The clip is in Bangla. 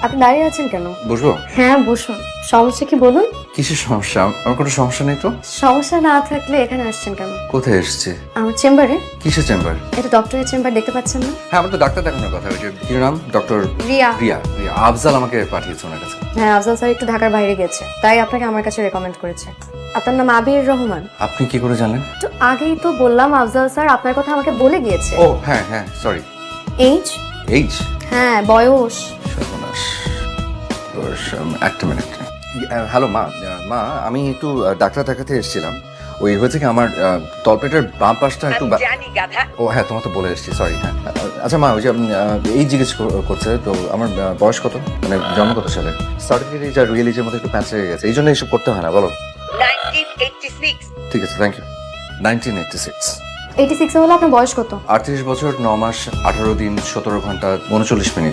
আপনি দাঁড়িয়ে আছেন কেন? বসবো? হ্যাঁ বসুন। সমস্যা কি বলুন? কিসের সমস্যা? আমার কোনো সমস্যা নেই তো। সমস্যা না থাকলে এখানে আসছেন কেন? কোথায় এসছে? আমার চেম্বারে। কিসের চেম্বার? এটা ডক্টরের চেম্বার, দেখতে পাচ্ছেন না? হ্যাঁ, আমার তো ডাক্তার দেখানোর কথা। ওই যে কি নাম? ডক্টর রিয়া। রিয়া। রিয়া। আফজাল আমাকে পাঠিয়েছে ওনার কাছে। হ্যাঁ, আফজাল স্যার একটু ঢাকার বাইরে গেছে, তাই আপনাকে আমার কাছে রেকমেন্ড করেছে। আপনার নাম আবির রহমান। আপনি কি করে জানলেন? তো আগেই তো বললাম আফজাল স্যার আপনার কথা আমাকে বলে গিয়েছে। ও হ্যাঁ হ্যাঁ, সরি। এইজ? এইজ? হ্যাঁ, বয়স। সর্বনাশ। একটা মিনিট। হ্যালো মা। মা, আমি একটু ডাক্তার দেখাতে এসেছিলাম। ওই হয়েছে কি, আমার তলপেটের বাম পাশটা একটু জানি গাধা। ও হ্যাঁ, তোমার তো বলে এসেছি, সরি। হ্যাঁ আচ্ছা মা, ওই যে এই জিজ্ঞেস করছে তো আমার বয়স কত, মানে জন্ম কত সালে? সার্টিফিকেট এজ আর রিয়েল এজের মধ্যে একটু প্যাঁচ হয়ে গেছে, এই জন্য এইসব করতে হয় না, বলো। 1986। ঠিক আছে, থ্যাংক ইউ। 1986। 86 হলো আপনার বয়স কত? 38 বছর 9 মাস 18 দিন 17 ঘন্টা 39 মিনিট।